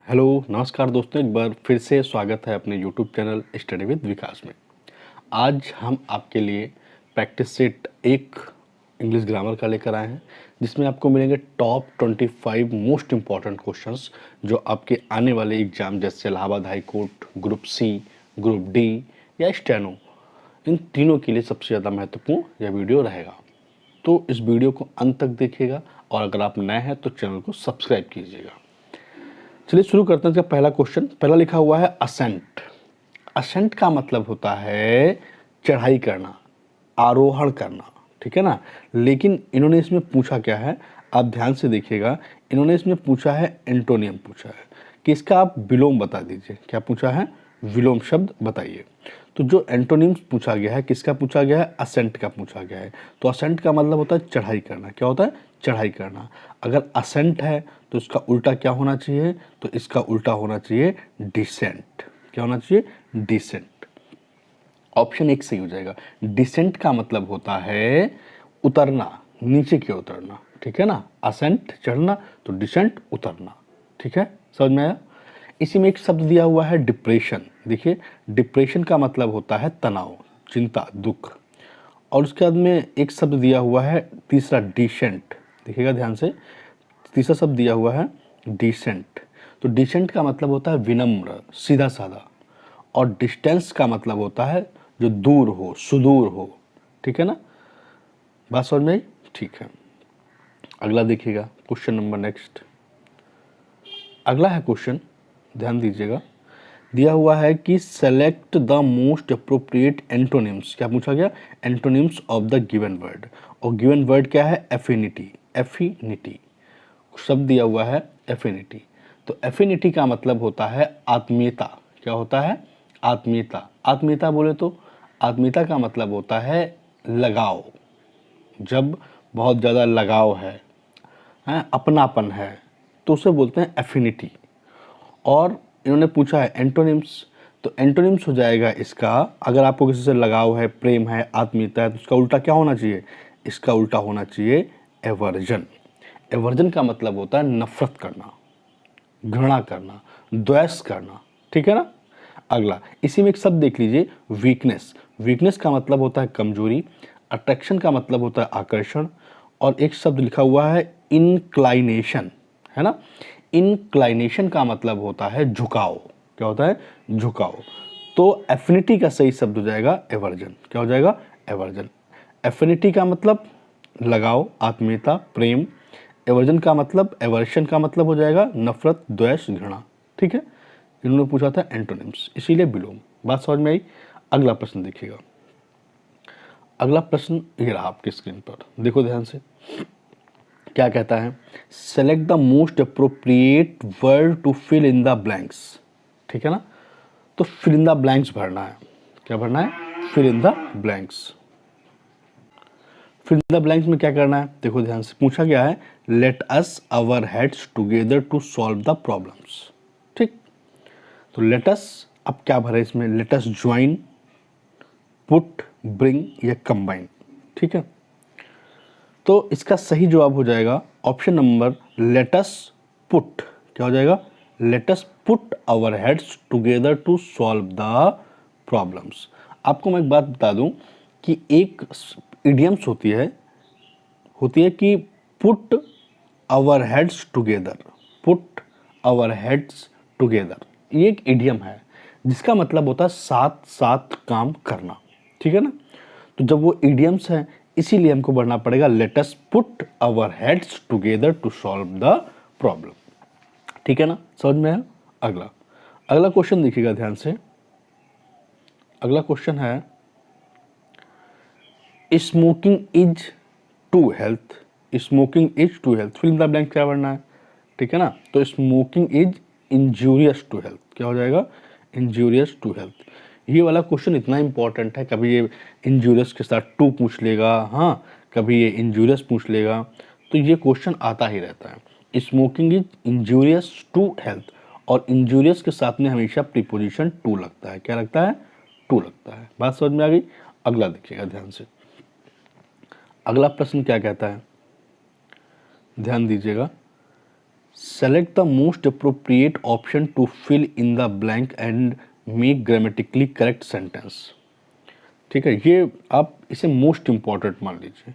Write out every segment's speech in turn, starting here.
Hello नमस्कार दोस्तों, एक बार फिर से स्वागत है अपने यूट्यूब चैनल स्टडी विद विकास में। आज हम आपके लिए प्रैक्टिस सेट एक इंग्लिश ग्रामर का लेकर आए हैं, जिसमें आपको मिलेंगे टॉप 25 मोस्ट इम्पॉर्टेंट क्वेश्चंस जो आपके आने वाले एग्जाम जैसे Allahabad high court, group C, group D या स्टेनो, इन तीनों के लिए सबसे ज़्यादा महत्वपूर्ण यह वीडियो रहेगा। तो इस वीडियो को अंत तक देखिएगा और अगर आप नए हैं तो चैनल को सब्सक्राइब कीजिएगा। चलिए शुरू करते हैं। इसका पहला क्वेश्चन, पहला लिखा हुआ है असेंट। असेंट का मतलब होता है चढ़ाई करना, आरोहण करना, ठीक है ना। लेकिन इन्होंने इसमें पूछा क्या है, आप ध्यान से देखिएगा। इन्होंने इसमें पूछा है एंटोनियम पूछा है कि इसका आप विलोम बता दीजिए। क्या पूछा है? विलोम शब्द बताइए। तो जो एंटोनिम्स पूछा गया है, किसका पूछा गया है? असेंट का पूछा गया है। तो असेंट का मतलब होता है चढ़ाई करना। क्या होता है? चढ़ाई करना। अगर असेंट है तो इसका उल्टा क्या होना चाहिए? तो इसका उल्टा होना चाहिए डिसेंट। क्या होना चाहिए? डिसेंट। ऑप्शन एक सही हो जाएगा। डिसेंट का मतलब होता है उतरना, नीचे की उतरना, ठीक है ना। असेंट चढ़ना, तो डिसेंट उतरना, ठीक है। समझ में आया? इसी में एक शब्द दिया हुआ है डिप्रेशन। देखिए, डिप्रेशन का मतलब होता है तनाव, चिंता, दुख। और उसके बाद में एक शब्द दिया हुआ है तीसरा, डिसेंट। देखिएगा ध्यान से, तीसरा शब्द दिया हुआ है डिसेंट। तो डिसेंट का मतलब होता है विनम्र, सीधा साधा। और डिस्टेंस का मतलब होता है जो दूर हो, सुदूर हो, ठीक है ना। बात समझ में आई? ठीक है। अगला देखिएगा क्वेश्चन नंबर नेक्स्ट। अगला है क्वेश्चन, ध्यान दीजिएगा। दिया हुआ है कि select the most appropriate antonyms. क्या पूछा गया? Antonyms of the given word. और गिवन वर्ड क्या है? एफिनिटी। एफिनिटी शब्द दिया हुआ है, एफिनिटी। तो एफिनिटी का मतलब होता है आत्मीयता। क्या होता है? आत्मीयता। आत्मीयता बोले तो आत्मीयता का मतलब होता है लगाव। जब बहुत ज़्यादा लगाव है, अपनापन है, तो उसे बोलते हैं एफिनिटी। और इन्होंने पूछा है एंटोनिम्स, तो एंटोनिम्स हो जाएगा इसका, अगर आपको किसी से लगाव है, प्रेम है, आत्मीयता है, तो इसका उल्टा क्या होना चाहिए? इसका उल्टा होना चाहिए एवर्जन। एवर्जन का मतलब होता है नफरत करना, घृणा करना, द्वेष करना, ठीक है ना। अगला, इसी में एक शब्द देख लीजिए, वीकनेस। वीकनेस का मतलब होता है कमजोरी। अट्रैक्शन का मतलब होता है आकर्षण। और एक शब्द लिखा हुआ है इंक्लाइनेशन, है ना। इंक्लाइनेशन का मतलब होता है झुकाव। क्या होता है? झुकाव। तो एफिनिटी का सही शब्द हो जाएगा एवर्जन। क्या हो जाएगा? एवर्जन। एफिनिटी का मतलब लगाव, आत्मीयता, प्रेम। एवर्जन का मतलब, एवर्शन का मतलब हो जाएगा नफरत, द्वेष, घृणा, ठीक है। इन्होंने पूछा था एंटोनिम्स, इसीलिए विलोम। बात समझ में आई? अगला प्रश्न देखिएगा। अगला प्रश्न ये रहा आपकी स्क्रीन पर, देखो ध्यान से। क्या कहता है? Select the most appropriate word to fill in the blanks, ठीक है ना। तो फिल इन द ब्लैंक्स भरना है। क्या भरना है? Fill in the blanks. Fill in the blanks में क्या करना है? देखो ध्यान से, पूछा गया है let us our heads together to solve the problems, ठीक। तो लेट अस, अब क्या भरे इसमें? Let us join, put, bring या कंबाइन, ठीक है। तो इसका सही जवाब हो जाएगा option number let us put. क्या हो जाएगा? Let us put our heads together to solve the problems. आपको मैं एक बात बता दूं कि एक इडियम्स होती है कि put our heads together, put our heads together, ये एक इडियम है जिसका मतलब होता है साथ साथ काम करना, ठीक है ना। तो जब वो इडियम्स हैं, इसीलिए हमको बढ़ना पड़ेगा let us put our heads together to solve the problem, ठीक है ना। समझ में आया? अगला, अगला क्वेश्चन देखिएगा ध्यान से। अगला क्वेश्चन है smoking is to health. Smoking is to health, fill in the blank क्या भरना है? ठीक है ना। तो smoking is injurious to health. क्या हो जाएगा? Injurious to health. ये वाला क्वेश्चन इतना इंपॉर्टेंट है, कभी ये इंजूरियस के साथ टू पूछ लेगा, हाँ, कभी ये इंजूरियस पूछ लेगा, तो ये क्वेश्चन आता ही रहता है। Smoking is injurious to health, और इंजूरियस के साथ में हमेशा प्रीपोजिशन टू लगता है। क्या लगता है? टू लगता है। बात समझ में आ गई? अगला देखिएगा ध्यान से। अगला प्रश्न क्या कहता है? ध्यान दीजिएगा। Select the most appropriate option to fill in the blank and make grammatically correct sentence. ठीक है, ये आप इसे मोस्ट इम्पॉर्टेंट मान लीजिए।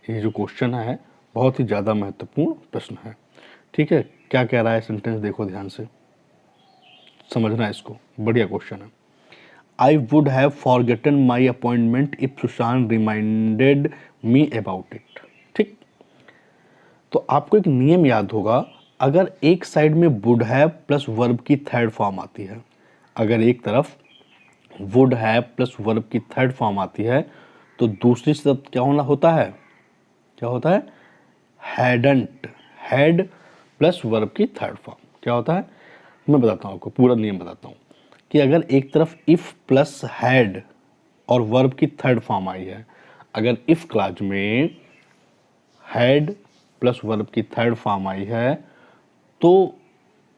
ये जो क्वेश्चन है बहुत ही ज़्यादा महत्वपूर्ण प्रश्न है। ठीक है, क्या कह रहा है सेंटेंस, देखो ध्यान से समझना है इसको, बढ़िया क्वेश्चन है। I would have forgotten my appointment if Sushant reminded me about it. ठीक, तो आपको एक नियम याद होगा, अगर एक साइड में वुड हैव प्लस वर्ब की थर्ड फॉर्म आती है, अगर एक तरफ वुड हैव प्लस वर्ब की थर्ड फॉर्म आती है तो दूसरी तरफ क्या होना होता है, क्या होता है, हैडंट, हैड प्लस वर्ब की थर्ड फॉर्म क्या होता है। मैं बताता हूँ आपको, पूरा नियम बताता हूँ कि अगर एक तरफ इफ प्लस हैड और वर्ब की थर्ड फॉर्म आई है, अगर इफ क्लॉज में हैड प्लस वर्ब की थर्ड फॉर्म आई है तो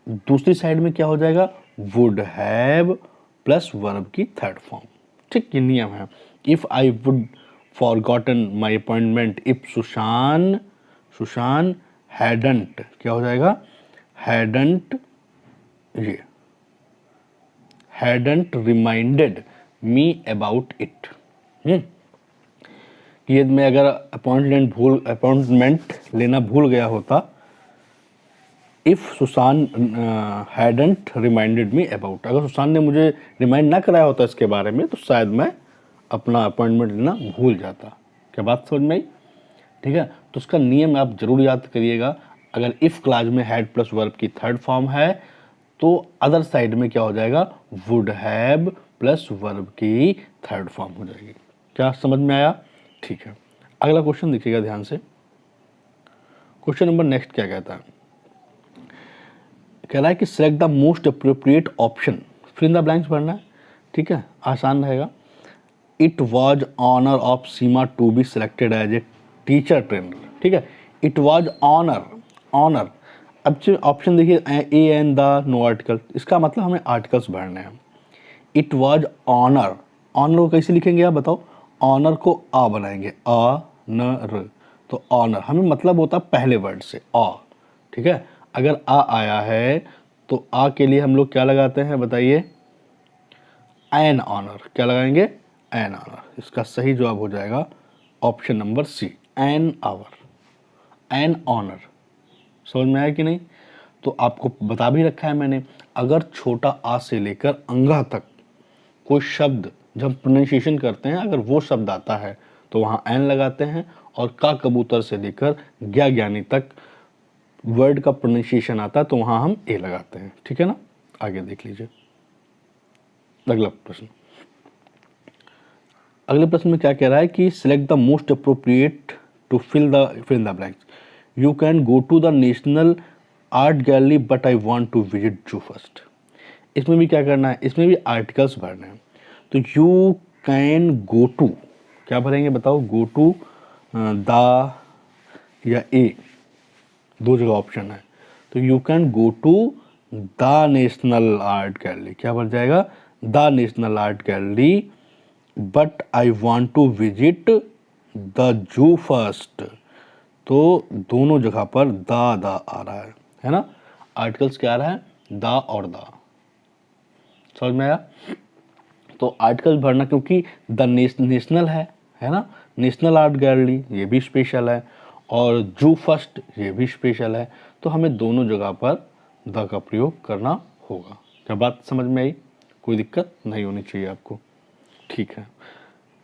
दूसरी साइड में क्या हो जाएगा, वुड हैव प्लस वर्ब की थर्ड फॉर्म। ठीक, ये नियम है। If I would forgotten my appointment if Sushan hadn't, क्या हो जाएगा, हैडंट, ये hadn't reminded me about it. ये मैं अगर अपॉइंटमेंट लेना भूल गया होता, if Sushan hadn't reminded me about, अगर सुशान ने मुझे रिमाइंड ना कराया होता इसके बारे में तो शायद मैं अपना अपॉइंटमेंट लेना भूल जाता। क्या बात समझ में आई? ठीक है, तो उसका नियम आप जरूर याद करिएगा। अगर इफ क्लॉज में हैड प्लस वर्ब की थर्ड फॉर्म है तो अदर साइड में क्या हो जाएगा, वुड हैव प्लस वर्ब की थर्ड फॉर्म हो जाएगी। क्या समझ में आया? ठीक है, अगला क्वेश्चन देखिएगा ध्यान से। क्वेश्चन नंबर नेक्स्ट क्या कहता है, कह रहा है कि select the most appropriate option, fill in the blanks भरना है। ठीक है, आसान रहेगा। It was honour of Seema to be selected as a teacher trainer. ठीक है, इट वॉज ऑनर, ऑनर। अब जो ऑप्शन देखिए, A N the, no article, इसका मतलब हमें आर्टिकल्स भरने हैं। इट वॉज ऑनर, ऑनर को कैसे लिखेंगे आप बताओ, ऑनर को आ बनाएंगे, अ न र, तो ऑनर हमें मतलब होता है पहले वर्ड से आ। ठीक है, अगर आ आया है तो आ के लिए हम लोग क्या लगाते हैं बताइए, एन ऑनर, क्या लगाएंगे, एन ऑनर। इसका सही जवाब हो जाएगा option number C, an hour, an honour. समझ में आया कि नहीं? तो आपको बता भी रखा है मैंने, अगर छोटा आ से लेकर अंगा तक कोई शब्द जब हम प्रोनाउंसिएशन करते हैं, अगर वो शब्द आता है तो वहाँ एन लगाते हैं, और का कबूतर से लेकर ज्ञा ज्ञानी तक वर्ड का प्रोनाउंसिएशन आता है तो वहाँ हम ए लगाते हैं। ठीक है ना, आगे देख लीजिए अगला प्रश्न। अगले प्रश्न में क्या कह रहा है कि select the most appropriate to fill in the blanks. You can go to the national art gallery but I want to visit zoo first. इसमें भी क्या करना है, इसमें भी आर्टिकल्स भरने हैं। तो यू कैन गो टू, क्या भरेंगे बताओ, गो टू द या ए, दो जगह ऑप्शन है। तो you can go to the national art gallery, क्या भर जाएगा, the national art gallery but I want to visit the zoo first. तो दोनों जगह पर द आ रहा है ना, आर्टिकल्स क्या आ रहा है, द और द। समझ में आया? तो आर्टिकल भरना, क्योंकि द नेशनल है ना, नेशनल आर्ट गैलरी ये भी स्पेशल है, और जू फर्स्ट ये भी स्पेशल है, तो हमें दोनों जगह पर द का प्रयोग करना होगा। क्या बात समझ में आई? कोई दिक्कत नहीं होनी चाहिए आपको। ठीक है,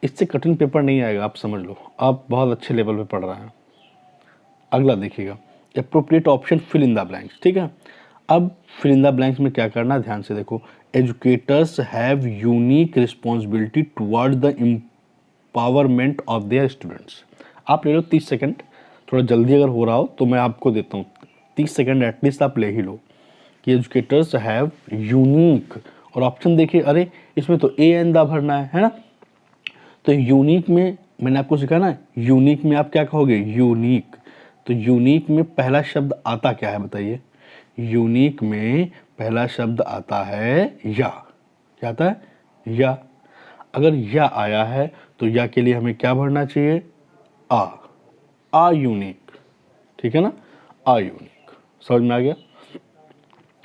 इससे कठिन पेपर नहीं आएगा, आप समझ लो, आप बहुत अच्छे लेवल पे पढ़ रहे हैं। अगला देखिएगा, appropriate option fill in the blanks. ठीक है, अब फिल इन द ब्लैंक्स में क्या करना है, ध्यान से देखो। Educators have unique responsibility towards the empowerment of their students. आप ले लो 30 सेकंड, थोड़ा जल्दी अगर हो रहा हो तो मैं आपको देता हूँ 30 सेकंड एटलीस्ट, आप ले ही लो कि एजुकेटर्स हैव यूनिक, और ऑप्शन देखिए, अरे इसमें तो ए एन दा भरना है ना। तो यूनिक में मैंने आपको सिखाया ना, यूनिक में आप क्या कहोगे, यूनिक। तो यूनिक में पहला शब्द आता क्या है बताइए, यूनिक में पहला शब्द आता है या, क्या आता है, या। अगर या आया है तो या के लिए हमें क्या भरना चाहिए, आ यूनिक। ठीक है ना, आ यूनिक। समझ में आ गया?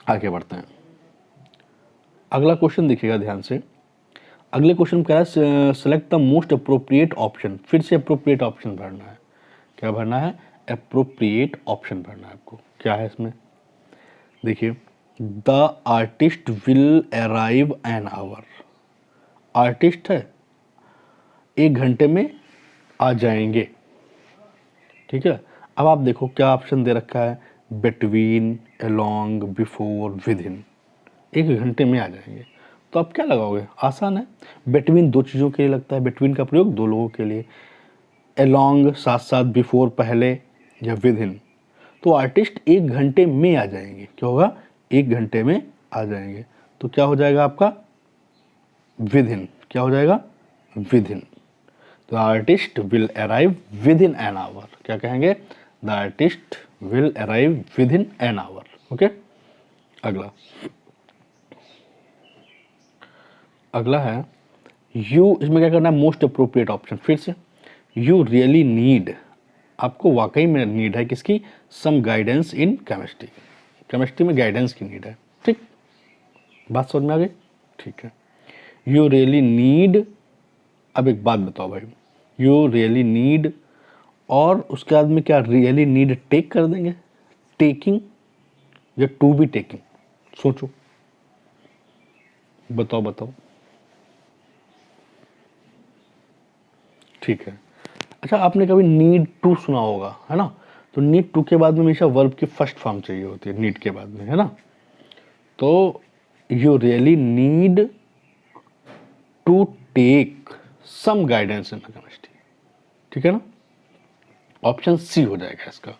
आगे बढ़ते हैं। अगला क्वेश्चन देखिएगा ध्यान से। अगले क्वेश्चन में कह रहा है select the most appropriate option. फिर से अप्रोप्रिएट ऑप्शन भरना है। क्या भरना है? अप्रोप्रिएट ऑप्शन भरना है आपको। क्या है इसमें? देखिए, the artist will arrive an hour. Artist है, 1 घंटे में आ जाएंगे। ठीक है, अब आप देखो क्या ऑप्शन दे रखा है, between, along, before, with in. 1 घंटे में आ जाएंगे, तो आप क्या लगाओगे? आसान है। बिटवीन 2 चीज़ों के लिए लगता है, बिटवीन का प्रयोग 2 लोगों के लिए, अलोंग साथ साथ, बिफोर पहले, या विद इन। तो आर्टिस्ट 1 घंटे में आ जाएंगे। क्या होगा? 1 घंटे में आ जाएंगे। तो क्या हो जाएगा आपका? With in. क्या हो जाएगा? With in. The artist will arrive with in an hour. क्या कहेंगे? The artist will arrive with in an hour. Okay, अगला है यू। इसमें क्या करना है? Most appropriate option. फिर से, यू रियली नीड। आपको वाकई में नीड है किसकी? Some guidance in chemistry. Chemistry में गाइडेंस की नीड है। ठीक, बात समझ में आ गई? ठीक है, यू रियली नीड। अब एक बात बताओ भाई, यू रियली नीड और उसके बाद में क्या रियली नीड टेक कर देंगे? टेकिंग या टू बी टेकिंग? सोचो, बताओ। ठीक है, अच्छा, आपने कभी नीड टू सुना होगा, है ना? तो नीड टू के बाद में हमेशा वर्ब की फर्स्ट फॉर्म चाहिए होती है नीड के बाद में, है ना? तो you really need to take some guidance in chemistry. ठीक है ना? ऑप्शन सी हो जाएगा इसका।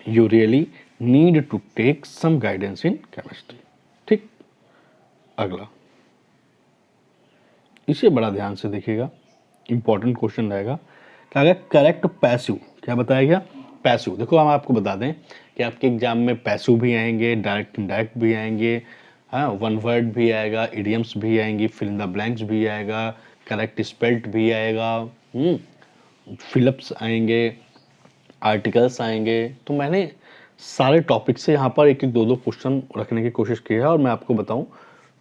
You really need to take some guidance in chemistry. ठीक, अगला, इसे बड़ा ध्यान से देखिएगा, इंपॉर्टेंट क्वेश्चन रहेगा। क्या है? Correct passive. क्या बताया गया? पैसिव। देखो, हम आपको बता दें कि आपके एग्जाम में पैसिव भी आएंगे, डायरेक्ट इनडायरेक्ट भी आएंगे, हाँ, वन वर्ड भी आएगा, इडियम्स भी आएंगी, फिल इन द ब्लैंक्स भी आएगा, करेक्ट स्पेल्ट भी आएगा, फिलअप्स आएंगे, आर्टिकल्स आएंगे। तो मैंने सारे टॉपिक से यहाँ पर एक एक दो क्वेश्चन रखने की कोशिश की है, और मैं आपको बताऊँ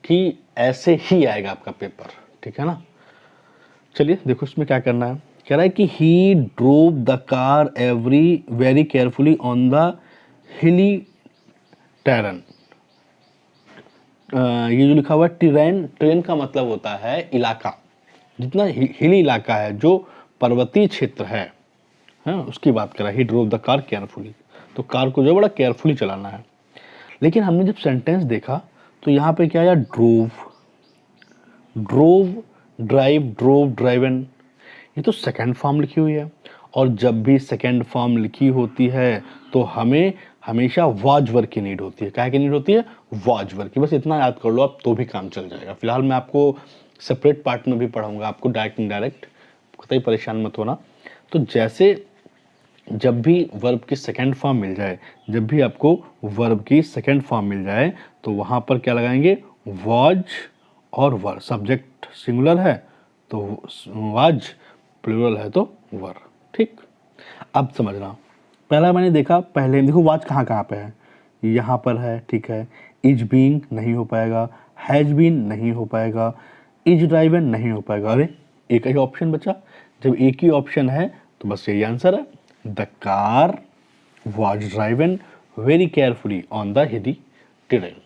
कि ऐसे ही आएगा आपका पेपर। ठीक है ना? चलिए देखो इसमें क्या करना है। कह रहा है कि he drove the car very carefully on the hilly terrain. ये जो लिखा हुआ है टेरेन, टेरेन का मतलब होता है इलाका। जितना हिली इलाका है, जो पर्वतीय क्षेत्र है, उसकी बात कर रहा है। ही ड्रोव द कार केयरफुली, तो कार को जो बड़ा केयरफुली चलाना है। लेकिन हमने जब सेंटेंस देखा तो यहाँ पे क्या आया? Drove, drove, drive, drove, driven. ये तो सेकंड फॉर्म लिखी हुई है, और जब भी सेकंड फॉर्म लिखी होती है तो हमें हमेशा वाज वर्ब की नीड होती है। क्या की नीड होती है? वाज वर्ब की। बस इतना याद कर लो आप, तो भी काम चल जाएगा। फिलहाल मैं आपको सेपरेट पार्ट में भी पढ़ाऊंगा, आपको डायरेक्ट इनडायरेक्ट, कतई परेशान मत होना। तो जैसे जब भी वर्ब की सेकंड फॉर्म मिल जाए, जब भी आपको वर्ब की सेकंड फॉर्म मिल जाए, तो वहाँ पर क्या लगाएंगे? वाज और वर। सब्जेक्ट सिंगुलर है तो वाज, प्लूरल है तो वर। ठीक, अब समझना। पहला मैंने देखा, पहले देखो वाज कहाँ कहाँ पे है? यहाँ पर है। ठीक है, इज बीइंग नहीं हो पाएगा, हैज बीन नहीं हो पाएगा, इज ड्राइवन नहीं हो पाएगा। अरे एक ही ऑप्शन बचा। जब एक ही ऑप्शन है तो बस यही आंसर है। The car was driven very carefully on the हिली टेरेन।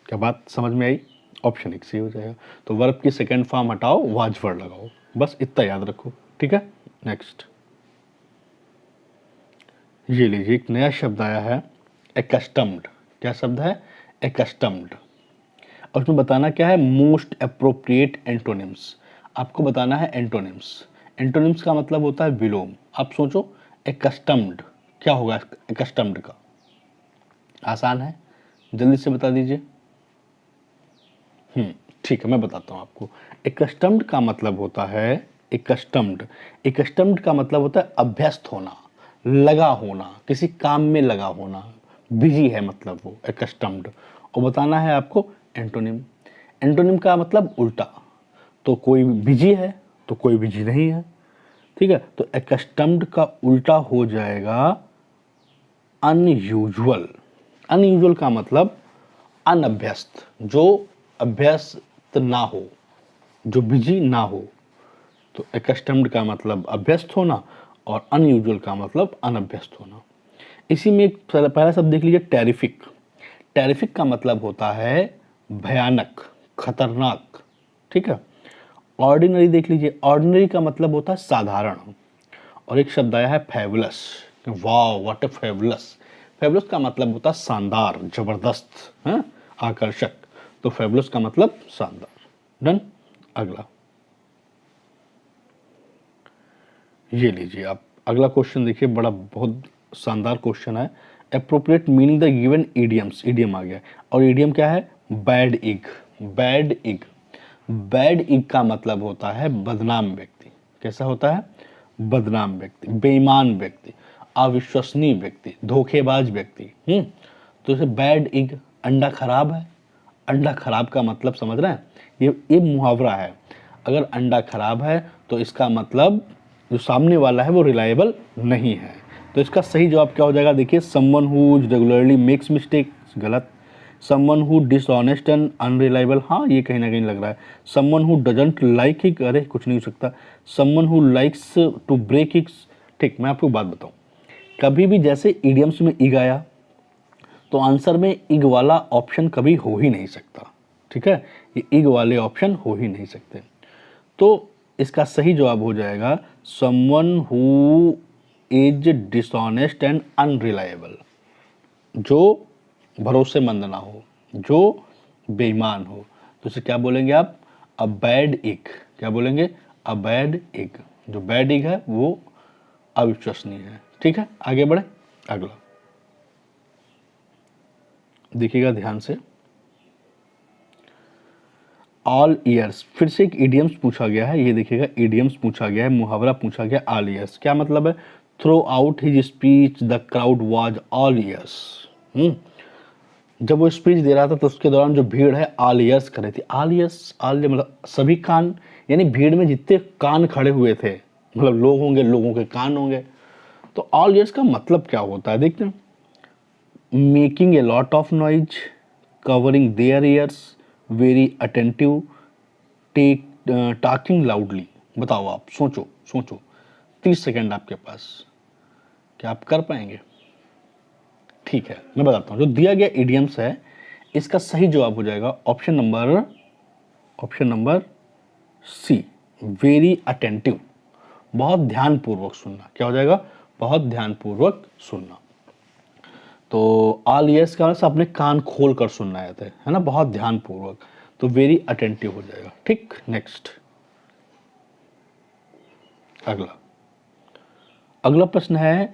क्या बात समझ में आई? ऑप्शन एक सही हो जाएगा। तो वर्ब की सेकंड फॉर्म हटाओ, वाज वर्ड लगाओ, बस इतना याद रखो। ठीक है, नेक्स्ट ये लीजिए, एक नया शब्द आया है, एकस्टम्ड। क्या शब्द है? एकस्टम्ड। और उसमें बताना क्या है? Most appropriate antonyms. आपको बताना है एंटोनिम्स। एंटोनिम्स का मतलब होता है विलोम। आप सोचो एकस्टम्ड क्या होगा? एकस्टम्ड का आसान है, जल्दी से बता दीजिए। ठीक है, मैं बताता हूँ आपको। एकस्टम्ड का मतलब होता है, एकस्टम्ड का मतलब होता है अभ्यस्त होना, लगा होना, किसी काम में लगा होना, बिजी है मतलब वो एकस्टम्ड। और बताना है आपको एंटोनिम। एंटोनिम का मतलब उल्टा। तो कोई बिजी है तो कोई बिजी नहीं है। ठीक है, तो एकस्टम्ड का उल्टा हो जाएगा अनयूजुअल। अनयूजुअल का मतलब अनअभ्यस्त, जो अभ्यस्त ना हो, जो बिजी ना हो। तो एकस्टम्ड का मतलब अभ्यस्त होना और अनयूजुअल का मतलब अनअभ्यस्त होना। इसी में एक पहला शब्द देख लीजिए, टेरिफिक। टेरिफिक का मतलब होता है भयानक, खतरनाक, ठीक है। ऑर्डिनरी देख लीजिए, ऑर्डिनरी का मतलब होता है साधारण। और एक शब्द आया है फेबुलस, वाह व्हाट ए फेबुलस। फेबुलस का मतलब होता है शानदार, जबरदस्त, है, आकर्षक। तो फेबुलस का मतलब शानदार। डन। अगला ये लीजिए आप, अगला क्वेश्चन देखिए, बड़ा बहुत शानदार क्वेश्चन है। Appropriate meaning the given idioms. Idiom आ गया, और इडियम क्या है? Bad egg. Bad egg. Bad egg का मतलब होता है बदनाम व्यक्ति। कैसा होता है? बदनाम व्यक्ति, बेईमान व्यक्ति, अविश्वसनीय व्यक्ति, धोखेबाज व्यक्ति। तो जैसे बैड इग, अंडा खराब है। अंडा खराब का मतलब समझ रहे हैं? ये मुहावरा है। अगर अंडा खराब है तो इसका मतलब जो सामने वाला है वो रिलायबल नहीं है। तो इसका सही जवाब क्या हो जाएगा? देखिए, someone who regularly makes mistakes, गलत। Someone who dishonest and unreliable, हाँ ये कहीं ना कहीं लग रहा है। Someone who doesn't like it, अरे कुछ नहीं हो सकता। Someone who likes to break it, ठीक। मैं आपको बात बताऊं, कभी भी जैसे इडियम्स में इग आया तो आंसर में इग वाला ऑप्शन कभी हो ही नहीं सकता, ठीक है। ये इग वाले ऑप्शन हो ही नहीं सकते। तो इसका सही जवाब हो जाएगा someone who is dishonest and unreliable, जो भरोसेमंद ना हो, जो बेईमान हो। तो इसे क्या बोलेंगे आप? A bad egg. क्या बोलेंगे? A bad egg. जो बैड इग है वो अविश्वसनीय है, ठीक है। आगे बढ़े, अगला देखिएगा ध्यान से। ऑल ईयर्स, फिर से एक इडियम्स पूछा गया है। ये देखिएगा, इडियम्स पूछा गया है, मुहावरा पूछा गया। ऑल ईयर्स क्या मतलब है? Through out his speech the crowd was all years. जब वो स्पीच दे रहा था तो उसके दौरान जो भीड़ है ऑल ईयर्स कर रही थी। ऑल ईयर्स, ऑल मतलब सभी कान, यानी भीड़ में जितने कान खड़े हुए थे, मतलब लोग होंगे, लोगों के कान होंगे। तो ऑल ईयर्स का मतलब क्या होता है देखते हैं। Making a lot of noise, covering their ears, very attentive, take, talking loudly. बताओ आप, सोचो सोचो, 30 सेकंड आपके पास, क्या आप कर पाएंगे? ठीक है, मैं बताता हूँ। जो दिया गया इडियम्स है इसका सही जवाब हो जाएगा option number C, very attentive. बहुत ध्यानपूर्वक सुनना। क्या हो जाएगा? बहुत ध्यानपूर्वक सुनना। तो ऑल ईयर्स का मतलब अपने कान खोल कर सुनना है ना, बहुत ध्यानपूर्वक। तो वेरी अटेंटिव हो जाएगा, ठीक। नेक्स्ट, अगला अगला प्रश्न है,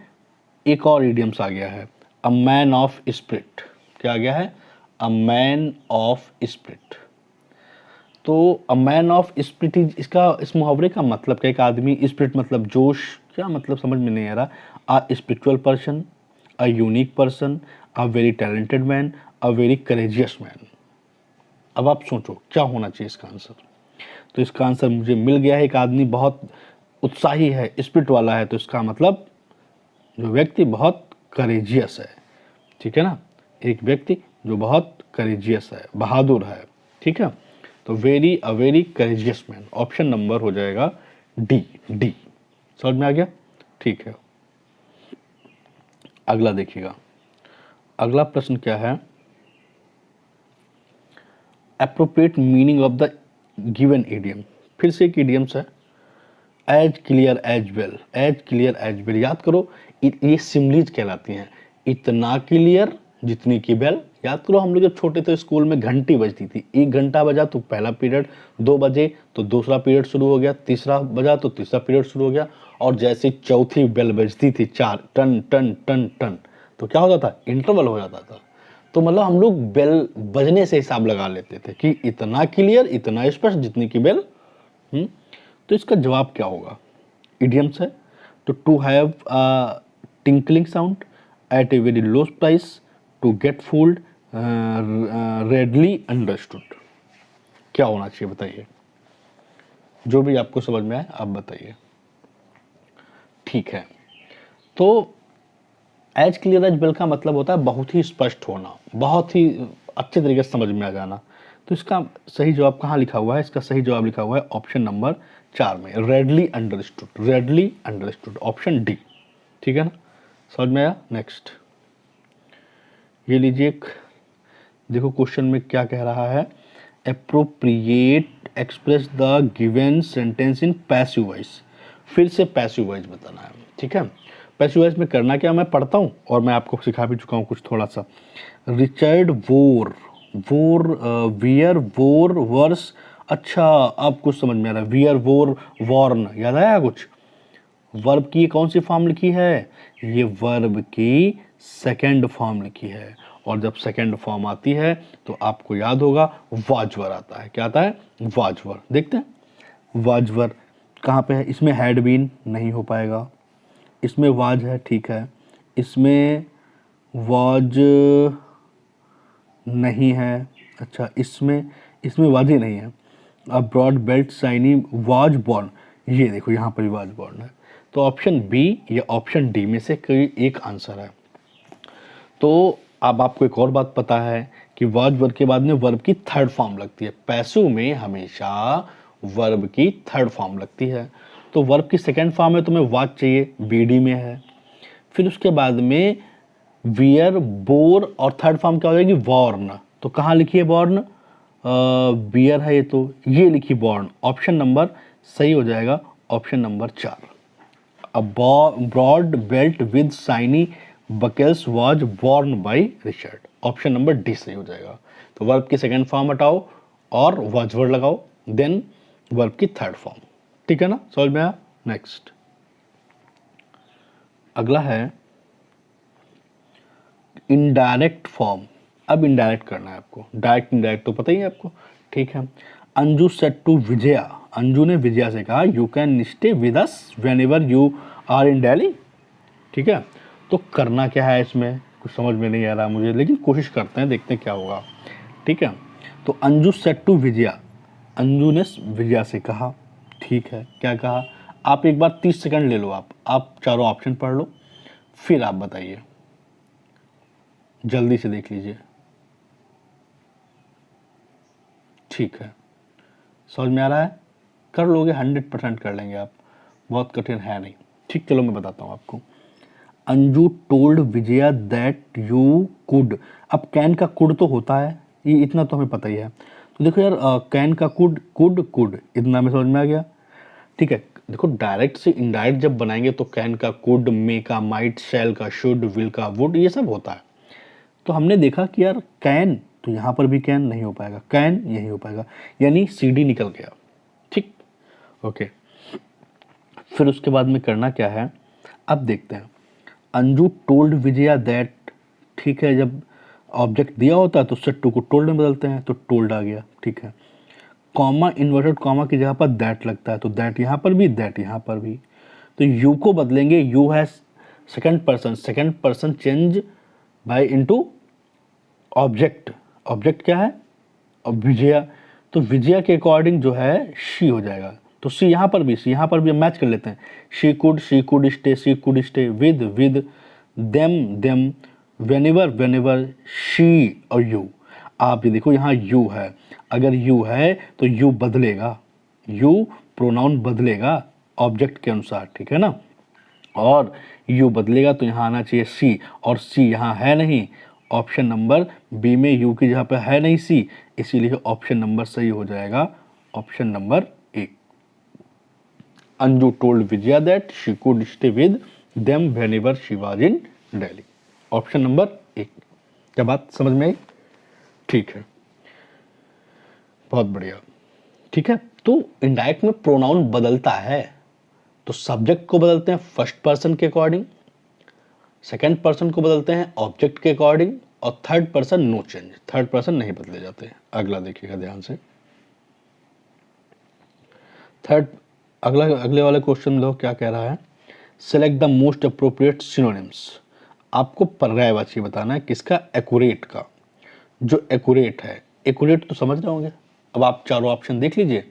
एक और इडियम्स आ गया है, अ मैन ऑफ स्पिरिट। क्या आ गया है? A man of spirit. तो अ मैन ऑफ स्पिरिट, इसका, इस मुहावरे का मतलब क्या? एक आदमी, स्पिरिट मतलब जोश, क्या मतलब समझ में नहीं आ रहा। A spiritual person, a unique person, a very talented man, a very courageous man. अब आप सोचो क्या होना चाहिए इसका आंसर। तो इसका आंसर मुझे मिल गया है, एक आदमी बहुत उत्साही है, स्पिरिट वाला है। तो इसका मतलब जो व्यक्ति बहुत करेजियस है, ठीक है ना, एक व्यक्ति जो बहुत करेजियस है, बहादुर है, ठीक है। तो very a very courageous man, option number हो जाएगा डी। डी समझ में आ गया? ठीक है, अगला देखिएगा। अगला प्रश्न क्या है? Appropriate meaning of the given idiom. फिर से एक इडियम्स है, as clear as well. As clear as well, याद करो, ये सिमलीज कहलाती हैं। इतना क्लियर जितनी की बेल। याद करो, हम लोग जब छोटे थे स्कूल में घंटी बजती थी, 1 घंटा बजा तो पहला पीरियड, 2 बजे तो दूसरा पीरियड शुरू हो गया, तीसरा बजा तो तीसरा पीरियड शुरू हो गया, और जैसे चौथी बेल बजती थी, 4 टन टन टन टन, तो क्या होता था? इंटरवल हो जाता था। तो मतलब हम लोग बेल बजने से हिसाब लगा लेते थे कि इतना क्लियर, इतना स्पष्ट जितनी की बेल। तो इसका जवाब क्या होगा? इडियम्स है, तो to have a tinkling sound at a very low price, to get fooled, readily understood. क्या होना चाहिए बताइए? जो भी आपको समझ में आए आप बताइए। ठीक है, तो एज क्लियर एज बेल का मतलब होता है बहुत ही स्पष्ट होना, बहुत ही अच्छे तरीके से समझ में आ जाना। तो इसका सही जवाब कहाँ लिखा हुआ है? इसका सही जवाब लिखा हुआ है ऑप्शन नंबर 4 में, readily understood, readily understood, option D. ठीक है ना, समझ में आया? नेक्स्ट ये लीजिए, देखो क्वेश्चन में क्या कह रहा है, appropriate express the given sentence in passive voice. फिर से पैसिव वॉइस बताना है, ठीक है। पैसिव वॉइस में करना क्या, मैं पढ़ता हूँ और मैं आपको सिखा भी चुका हूँ कुछ थोड़ा सा। रिचर्ड वोर, वोर वियर वोर वर्स, अच्छा अब कुछ समझ में आ रहा है, वियर वोर वॉर्न, याद आया कुछ? वर्ब की कौन सी फॉर्म लिखी है? ये वर्ब की सेकंड फॉर्म लिखी है, और जब सेकंड फॉर्म आती है तो आपको याद होगा वाजवर आता है। क्या आता है? वाजवर। देखते हैं वाजवर कहाँ पे है। इसमें हैड बीन नहीं हो पाएगा, इसमें वाज है, ठीक है, इसमें वाज नहीं है, अच्छा इसमें वाज ही नहीं है। अब broad belt shiny was born, ये देखो यहाँ पर भी वाज बॉर्न है। तो ऑप्शन बी या ऑप्शन डी में से कोई एक आंसर है। तो अब आपको एक और बात पता है कि वाज वर्ब के बाद में वर्ब की थर्ड फॉर्म लगती है। पैसिव में हमेशा वर्ब की थर्ड फॉर्म लगती है। तो वर्ब की सेकंड फॉर्म में तुम्हें वाज चाहिए, बीडी में है। फिर उसके बाद में वियर बोर, और थर्ड फॉर्म क्या हो जाएगी? वॉर्न। तो कहाँ लिखी है वॉर्न? वियर है ये, तो ये लिखी वॉर्न। ऑप्शन नंबर सही हो जाएगा option number 4। A broad belt with shiny buckles was worn by Richard, option number D सही हो जाएगा। तो वर्ब की सेकंड फॉर्म हटाओ और वाज वर्ड लगाओ, देन वर्ब की थर्ड फॉर्म। ठीक है ना, समझ में आया? नेक्स्ट अगला है इनडायरेक्ट फॉर्म। अब इनडायरेक्ट करना है आपको, डायरेक्ट इनडायरेक्ट तो पता ही है आपको, ठीक है। अंजू सेड टू विजया, अंजू ने विजया से कहा you can stay with us whenever you are in Delhi, ठीक है। तो करना क्या है इसमें कुछ समझ में नहीं आ रहा मुझे, लेकिन कोशिश करते हैं, देखते हैं क्या होगा, ठीक है। तो अंजू सेड टू विजया, अंजू ने विजया से कहा, ठीक है, क्या कहा? आप एक बार 30 सेकंड ले लो, आप चारों ऑप्शन पढ़ लो, फिर आप बताइए, जल्दी से देख लीजिए। ठीक है, समझ में आ रहा है? कर लोगे, 100% कर लेंगे आप, बहुत कठिन है नहीं। ठीक, चलो मैं बताता हूँ आपको। Anju told Vijaya that you could, अब कैन का कुड तो होता है, ये इतना तो हमें पता ही है। तो देखो यार, कैन का कुड, कुड इतना में समझ में आ गया, ठीक है। देखो डायरेक्ट से इनडायरेक्ट जब बनाएंगे तो कैन का कुड, मे का माइट, शैल का शुड, विल का वुड, ये सब होता है। तो हमने देखा कि यार कैन, तो यहाँ पर भी कैन नहीं हो पाएगा, कैन यही हो पाएगा, यानी CD निकल गया, ठीक, ओके। फिर उसके बाद में करना क्या है, अब देखते हैं। अंजू टोल्ड विजया दैट, ठीक है, जब ऑब्जेक्ट दिया होता है तो उससे टू को टोल्ड में बदलते हैं, तो टोल्ड आ गया, ठीक है। कॉमा, इन्वर्टेड कॉमा की जगह पर दैट लगता है, तो दैट यहाँ पर भी, दैट यहाँ पर भी। तो यू को बदलेंगे, यू है second person change bye into object, object क्या है? विजया, तो विजया के अकॉर्डिंग जो है शी हो जाएगा, तो सी यहाँ पर भी, सी यहाँ पर भी हम मैच कर लेते हैं। She could stay with them whenever she और यू। आप ये देखो यहाँ यू है, अगर यू है तो यू बदलेगा, यू प्रोनाउन बदलेगा ऑब्जेक्ट के अनुसार, ठीक है ना। और यू बदलेगा तो यहाँ आना चाहिए सी, और सी यहाँ है नहीं, ऑप्शन नंबर बी में यू की जगह पे है नहीं सी, इसीलिए ऑप्शन नंबर सही हो जाएगा option number A. Anju told Vijaya that she could stay with them whenever she was in Delhi, option number A. क्या बात समझ में आई? ठीक है, बहुत बढ़िया, ठीक है। तो इनडायरेक्ट में प्रोनाउन बदलता है, तो सब्जेक्ट को बदलते हैं फर्स्ट पर्सन के अकॉर्डिंग, सेकंड पर्सन को बदलते हैं ऑब्जेक्ट के अकॉर्डिंग, और third person no change, third person नहीं बदले जाते। अगला देखिएगा ध्यान से, अगले वाले क्वेश्चन लो, क्या कह रहा है, select the most appropriate synonyms. आपको पर्यायवाची बताना है किसका? एक्यूरेट का। जो एक्यूरेट है, एक्यूरेट तो समझ रहे होंगे। अब आप चारों ऑप्शन देख लीजिए,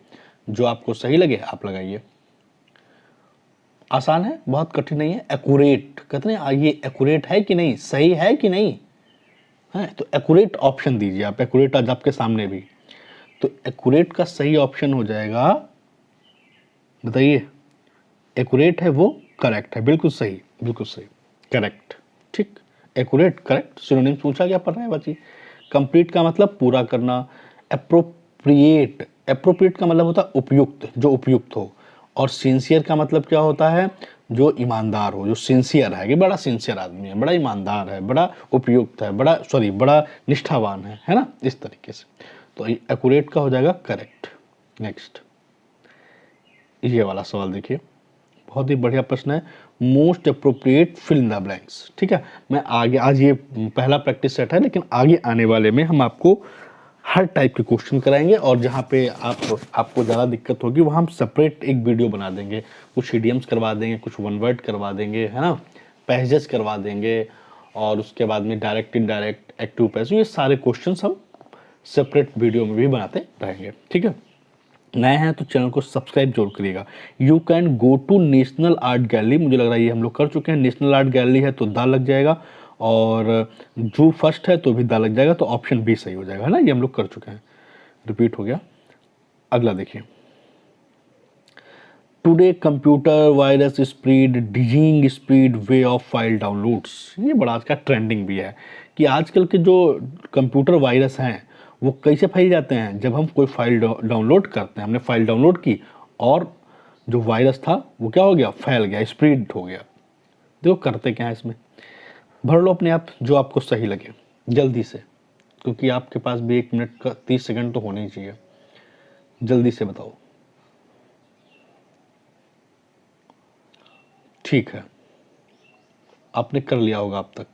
जो आपको सही लगे आप लगाइए। आसान है, बहुत कठिन नहीं है। एक्यूरेट कहते हैं ये एक्यूरेट है कि नहीं, सही है कि नहीं है, तो एक्यूरेट ऑप्शन दीजिए आप। एक्यूरेट आज आपके सामने भी, तो एक्यूरेट का सही ऑप्शन हो जाएगा, बताइए। एक्यूरेट है वो करेक्ट है, बिल्कुल सही, बिल्कुल सही, करेक्ट। ठीक, एक्यूरेट करेक्ट सिनोनिम पूछा क्या पढ़ रहे हैं बच्चे। कंप्लीट का मतलब पूरा करना। एप्रोप्रिएट, एप्रोप्रिएट का मतलब होता है उपयुक्त, जो उपयुक्त हो। और सिंसियर का मतलब क्या होता है, जो ईमानदार हो, जो सिंसियर है, कि बड़ा सिंसियर आदमी है, बड़ा ईमानदार है, बड़ा उपयुक्त है, बड़ा निष्ठावान है ना, इस तरीके से। तो एक्यूरेट का हो जाएगा करेक्ट। नेक्स्ट, ये वाला सवाल देखिए, बहुत ही बढ़िया प्रश्न है। Most appropriate fill in the blanks. ठीक है, मैं आगे, आज ये पहला प्रैक्टिस सेट है, लेकिन आगे आने वाले में हम आपको हर टाइप के क्वेश्चन कराएंगे, और जहाँ पे आपको ज़्यादा दिक्कत होगी वहाँ हम सेपरेट एक वीडियो बना देंगे। कुछ इडियम्स करवा देंगे, कुछ वन वर्ड करवा देंगे, है ना, पैसेज करवा देंगे, और उसके बाद में डायरेक्ट इनडायरेक्ट एक्टिव पैसिव, ये सारे क्वेश्चन हम सेपरेट वीडियो में भी बनाते रहेंगे। ठीक है, नए हैं तो चैनल को सब्सक्राइब जरूर करिएगा। You can go to national art gallery, मुझे लग रहा है ये हम लोग कर चुके हैं। नेशनल आर्ट गैलरी है तो दा लग जाएगा, और जू फर्स्ट है तो भी दा लग जाएगा, तो ऑप्शन बी सही हो जाएगा, है ना, ये हम लोग कर चुके हैं, रिपीट हो गया। अगला देखिए, today computer virus spread dizzying speed way of file downloads. ये बड़ा आज का ट्रेंडिंग भी है कि आजकल के जो कंप्यूटर वायरस हैं वो कैसे फैल जाते हैं, जब हम कोई फाइल डाउनलोड करते हैं। हमने फाइल डाउनलोड की और जो वायरस था वो क्या हो गया, फैल गया, स्प्रेड हो गया। देखो करते क्या है इसमें, भर लो अपने आप जो आपको सही लगे जल्दी से, क्योंकि आपके पास भी 1 मिनट का 30 सेकंड तो होने ही चाहिए, जल्दी से बताओ। ठीक है, आपने कर लिया होगा अब तक,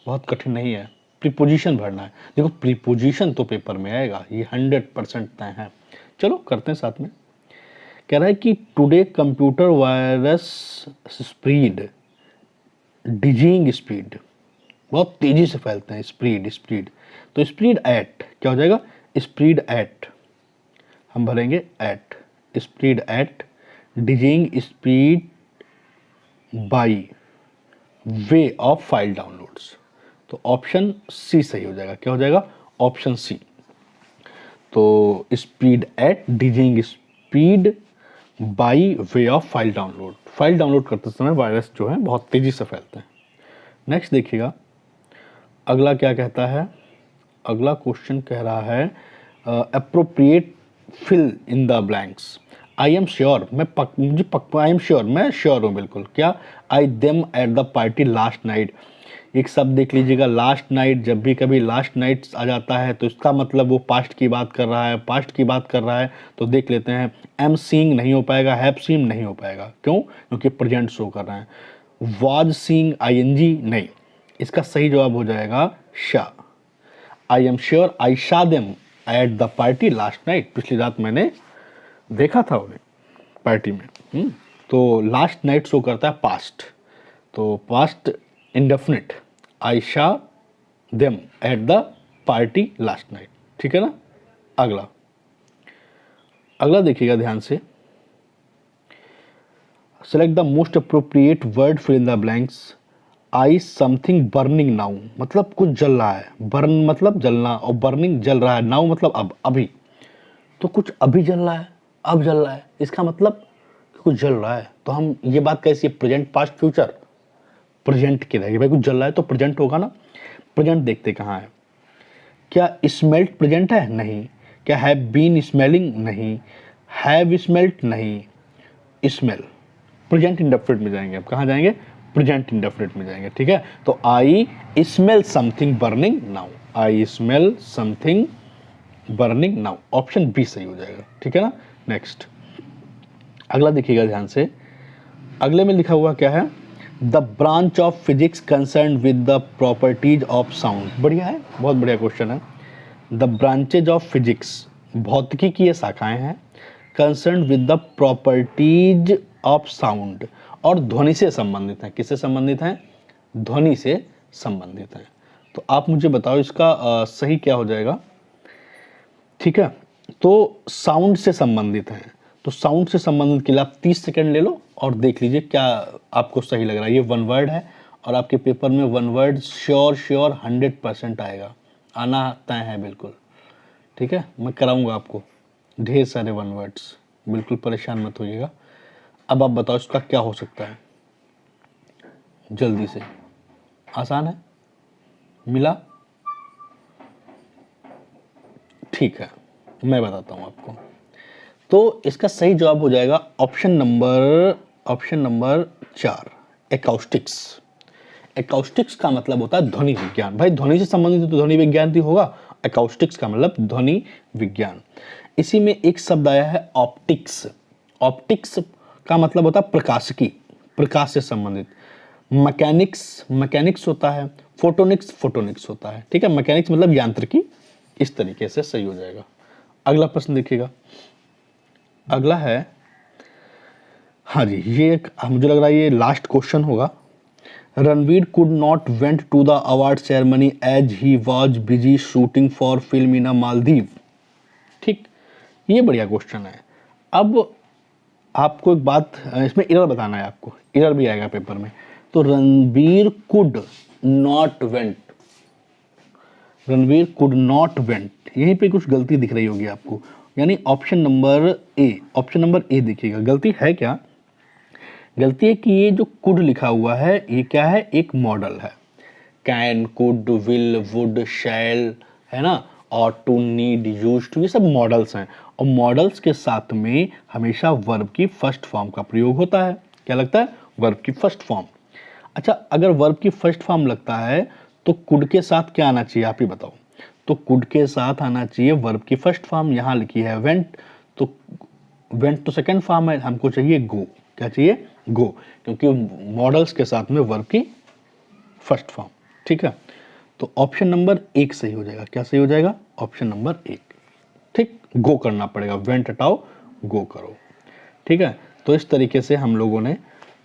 बहुत कठिन नहीं है। प्रीपोजिशन भरना है, देखो प्रीपोजिशन तो पेपर में आएगा, ये 100% तय है। चलो करते हैं साथ में। कह रहा है कि today computer virus spread dizzying speed, बहुत तेजी से फैलते हैं, स्प्रेड, तो स्प्रेड एट क्या हो जाएगा, स्प्रेड एट, हम भरेंगे at, spread at dizzying speed by way of file downloads, तो ऑप्शन सी सही हो जाएगा। क्या हो जाएगा, ऑप्शन सी। तो speed at dizzying speed by way of file download, file download करते समय वायरस जो है बहुत तेजी से फैलते हैं। नेक्स्ट देखिएगा, अगला क्या कहता है, अगला क्वेश्चन कह रहा है appropriate fill in the blanks. I am sure, I am sure, मैं श्योर हूँ बिल्कुल। क्या, I them at the party last night. एक शब्द देख लीजिएगा, लास्ट नाइट। जब भी कभी लास्ट नाइट आ जाता है तो इसका मतलब वो पास्ट की बात कर रहा है, पास्ट की बात कर रहा है, तो देख लेते हैं। एम सीइंग नहीं हो पाएगा, हैव सीन नहीं हो पाएगा, क्यों, क्योंकि प्रेजेंट शो कर रहे हैं। वाज सीइंग आईएनजी नहीं, इसका सही जवाब हो जाएगा शा। आई am sure I saw them at the party last night, पिछली रात मैंने देखा था उन्हें पार्टी में। तो लास्ट नाइट शो करता है पास्ट, तो past indefinite, I saw them at the party last night. ठीक है ना। अगला देखिएगा ध्यान से, select the most appropriate word fill in the blanks. I something burning now, मतलब कुछ जल रहा है, बर्न मतलब जलना, और बर्निंग जल रहा है, नाउ मतलब अब, अभी, तो कुछ अभी जल रहा है, अब जल रहा है, इसका मतलब कुछ जल रहा है। तो हम ये बात कैसी, प्रेजेंट पास्ट फ्यूचर, प्रेजेंट की रहेगी भाई, कुछ जल रहा है तो प्रेजेंट होगा ना। प्रेजेंट देखते कहाँ है, क्या स्मेल्ट प्रेजेंट है, नहीं। क्या हैव बीन स्मेलिंग, नहीं। हैव स्मेल्ट, नहीं। स्मेल प्रेजेंट इंडेफिनिट में जाएंगे, अब कहाँ जाएंगे, प्रेजेंट इंडेफिनिट में जाएंगे। ठीक है, तो I smell something burning now, I smell something burning now, option B सही हो जाएगा। ठीक है ना। नेक्स्ट, अगला देखिएगा ध्यान से, अगले में लिखा हुआ क्या है, the branch of physics concern with the properties of sound. बढ़िया है, बहुत बढ़िया क्वेश्चन है। द ब्रांचेज ऑफ फिजिक्स, भौतिकी की ये शाखाएं हैं, concern with the properties of sound, और ध्वनि से संबंधित हैं। किससे संबंधित हैं, ध्वनि से संबंधित हैं। तो आप मुझे बताओ इसका सही क्या हो जाएगा। ठीक है, तो साउंड से संबंधित हैं, तो साउंड से संबंधित के लिए आप 30 सेकंड ले लो और देख लीजिए क्या आपको सही लग रहा है। ये वन वर्ड है और आपके पेपर में वन वर्ड श्योर 100% आएगा, आना तय है बिल्कुल। ठीक है, मैं कराऊंगा आपको ढेर सारे वन वर्ड्स, बिल्कुल परेशान मत होइएगा। अब आप बताओ इसका क्या हो सकता है, जल्दी से। आसान है, मिला? ठीक है, मैं बताता हूँ आपको। तो इसका सही जवाब हो जाएगा ऑप्शन नंबर 4, एकॉस्टिक्स। एकॉस्टिक्स का मतलब होता है ध्वनि विज्ञान। भाई ध्वनि से संबंधित तो ध्वनि विज्ञान भी होगा, एकॉस्टिक्स का मतलब ध्वनि विज्ञान। इसी में एक शब्द आया है ऑप्टिक्स। ऑप्टिक्स का मतलब होता है प्रकाशिकी, प्रकाश से संबंधित। मैकेनिक्स होता है, फोटोनिक्स होता है। ठीक है, मैकेनिक्स मतलब यांत्रिकी, इस तरीके से सही हो जाएगा। अगला प्रश्न देखिएगा, अगला है, हाँ जी, ये मुझे लग रहा है ये लास्ट क्वेश्चन होगा। Ranveer could not went to the award ceremony as he was busy shooting for film in Maldives. ठीक, ये बढ़िया क्वेश्चन है। अब आपको एक बात, इसमें एरर बताना है आपको, एरर भी आएगा पेपर में। तो रणवीर कुड नॉट वेंट, यहीं पे कुछ गलती दिख रही होगी आपको, यानी ऑप्शन नंबर ए देखिएगा। गलती है क्या? गलती है कि ये जो कुड लिखा हुआ है ये क्या है, एक मॉडल है। कैन, कुड, विल, वुड, शैल, है ना, और टू, नीड, यूज टू, ये सब मॉडल्स हैं। और मॉडल्स के साथ में हमेशा वर्ब की फर्स्ट फॉर्म का प्रयोग होता है। क्या लगता है? वर्ब की फर्स्ट फॉर्म। अच्छा, अगर वर्ब की फर्स्ट फॉर्म लगता है तो कुड के साथ क्या आना चाहिए, आप ही बताओ। तो कुड के साथ आना चाहिए वर्ब की फर्स्ट फॉर्म। यहाँ लिखी है वेंट, तो वेंट तो सेकंड फॉर्म है, हमको चाहिए गो। क्या चाहिए? गो, क्योंकि मॉडल्स के साथ में वर्ब की फर्स्ट फॉर्म। ठीक है, तो ऑप्शन नंबर 1 सही हो जाएगा। क्या सही हो जाएगा? Option number 1। ठीक, गो करना पड़ेगा, वेंट हटाओ, गो करो। ठीक है, तो इस तरीके से हम लोगों ने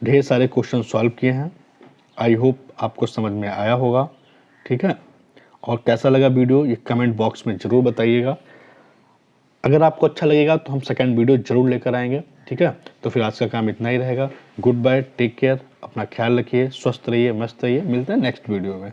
ढेर सारे क्वेश्चन सॉल्व किए हैं। आई होप आपको समझ में आया होगा। ठीक है, और कैसा लगा वीडियो ये कमेंट बॉक्स में ज़रूर बताइएगा। अगर आपको अच्छा लगेगा तो हम सेकंड वीडियो ज़रूर लेकर आएंगे। ठीक है, तो फिर आज का काम इतना ही रहेगा। गुड बाय, टेक केयर, अपना ख्याल रखिए, स्वस्थ रहिए, मस्त रहिए। मिलते हैं नेक्स्ट वीडियो में।